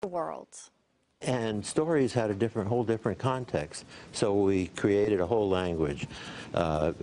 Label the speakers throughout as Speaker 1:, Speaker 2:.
Speaker 1: the world.
Speaker 2: And stories had a whole different context. So we created a whole language,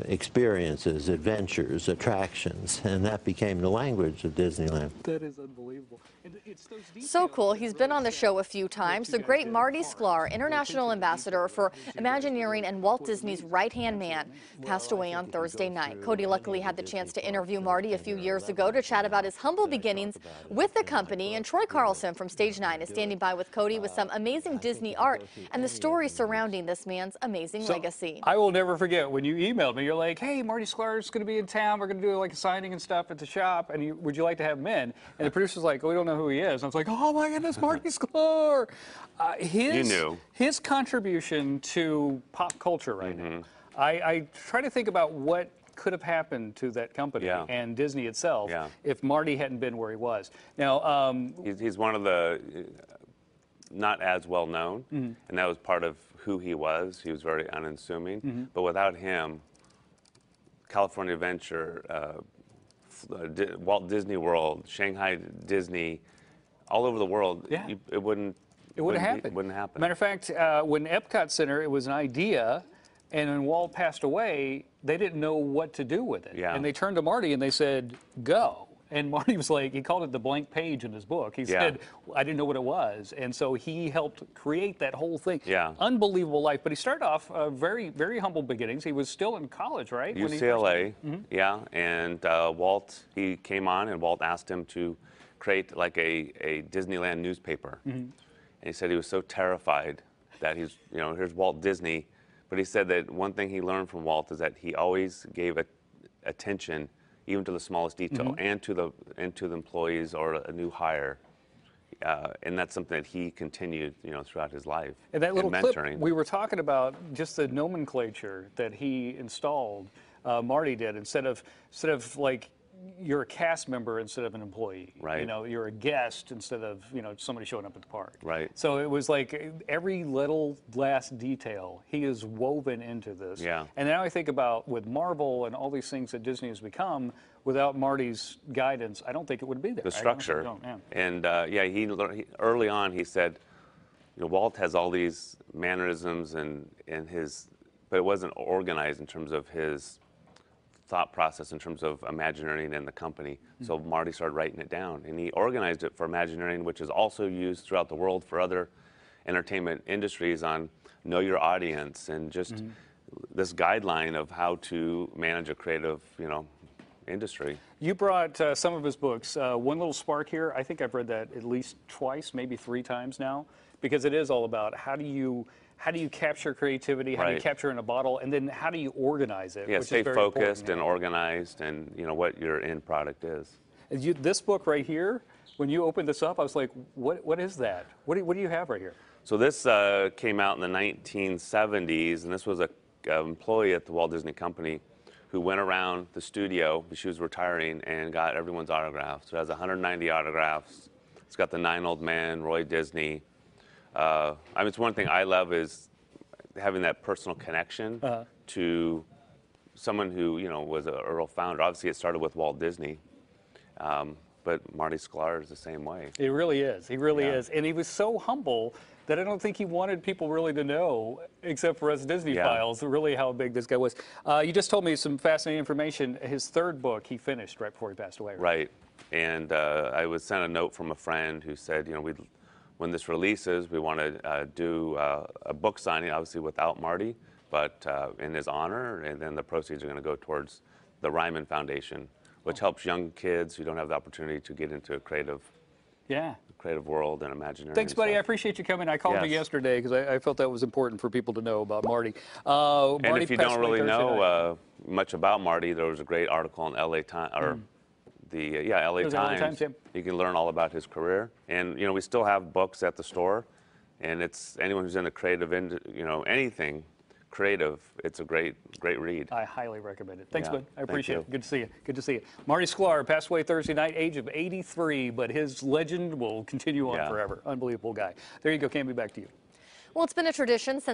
Speaker 2: experiences, adventures, attractions, and that became the language of Disneyland.
Speaker 3: That is unbelievable. And it's those
Speaker 1: So cool. He's been on the show a few times. The great Marty Sklar, international ambassador for Imagineering and Walt Disney's right-hand man, passed away on Thursday night. Cody luckily had the chance to interview Marty a few years ago to chat about his humble beginnings with the company. And Troy Carlson from Stage 9 is standing by with Cody with some amazing Disney art and the story surrounding this man's amazing legacy.
Speaker 3: I will never forget when you emailed me. You're like, hey, Marty Sklar is going to be in town. We're going to do like a signing and stuff at the shop. And would you like to have him in? And the producer's like, oh, we don't know who he is. And I was like, oh my goodness, Marty Sklar. His contribution to pop culture right now. I try to think about what could have happened to that company and Disney itself if Marty hadn't been where he was. Now,
Speaker 4: he's one of the not as well known, and that was part of who he was. He was very unassuming, but without him, California Adventure, Walt Disney World, Shanghai Disney, all over the world, it wouldn't happen.
Speaker 3: Matter of fact, when Epcot Center, it was an idea, and when Walt passed away, they didn't know what to do with it. And they turned to Marty and they said, go. And Marty was like, he called it the blank page in his book. He said, I didn't know what it was. And so he helped create that whole thing. Unbelievable life. But he started off very, very humble beginnings. He was still in college, right?
Speaker 4: UCLA, And Walt, he came on and Walt asked him to create like a Disneyland newspaper. And he said he was so terrified that he's, here's Walt Disney. But he said that one thing he learned from Walt is that he always gave attention even to the smallest detail, and to the employees or a new hire, and that's something that he continued, throughout his life.
Speaker 3: And that little clip we were talking about, just the nomenclature that he installed, Marty did, instead of like you're a cast member instead of an employee.
Speaker 4: Right.
Speaker 3: You're a guest instead of somebody showing up at the park.
Speaker 4: Right.
Speaker 3: So it was like every little last detail he is woven into this. And now I think about with Marvel and all these things that Disney has become, without Marty's guidance, I don't think it would be there.
Speaker 4: The structure. And he early on he said, Walt has all these mannerisms and but it wasn't organized in terms of his thought process in terms of Imagineering and the company. So Marty started writing it down, and he organized it for Imagineering, which is also used throughout the world for other entertainment industries on know your audience and just this guideline of how to manage a creative, industry.
Speaker 3: You brought some of his books. One Little Spark here, I think I've read that at least twice, maybe 3 times now, because it is all about how do you capture creativity, how do you capture in a bottle, and then how do you organize it?
Speaker 4: Yeah, stay focused and organized, and what your end product is.
Speaker 3: This book right here, when you opened this up, I was like, what is that? What do you have right here?
Speaker 4: So this came out in the 1970s, and this was an employee at the Walt Disney Company who went around the studio, she was retiring, and got everyone's autographs. So it has 190 autographs. It's got the 9 old men, Roy Disney. It's one thing I love is having that personal connection to someone who, was an Earl founder. Obviously, it started with Walt Disney, but Marty Sklar is the same way.
Speaker 3: He really is. He really is. And he was so humble that I don't think he wanted people really to know, except for us Disney files, really how big this guy was. You just told me some fascinating information. His 3rd book he finished right before he passed away.
Speaker 4: Right. And I was sent a note from a friend who said, when this releases, we want to do a book signing, obviously without Marty, but in his honor, and then the proceeds are going to go towards the Ryman Foundation, which helps young kids who don't have the opportunity to get into a creative world and Imagineering.
Speaker 3: Thanks, buddy. I appreciate you coming. I called you yesterday because I felt that was important for people to know about Marty.
Speaker 4: And if you don't really know much about Marty, there was a great article in LA Times, or the LA Times. You can learn all about his career, and we still have books at the store, and it's anyone who's in the creative, anything creative, it's a great read.
Speaker 3: I highly recommend it. Thanks, bud. I appreciate it. Good to see you. Good to see you. Marty Sklar passed away Thursday night, age of 83, but his legend will continue on forever. Unbelievable guy. There you go, Camby. Back to you.
Speaker 1: Well, it's been a tradition since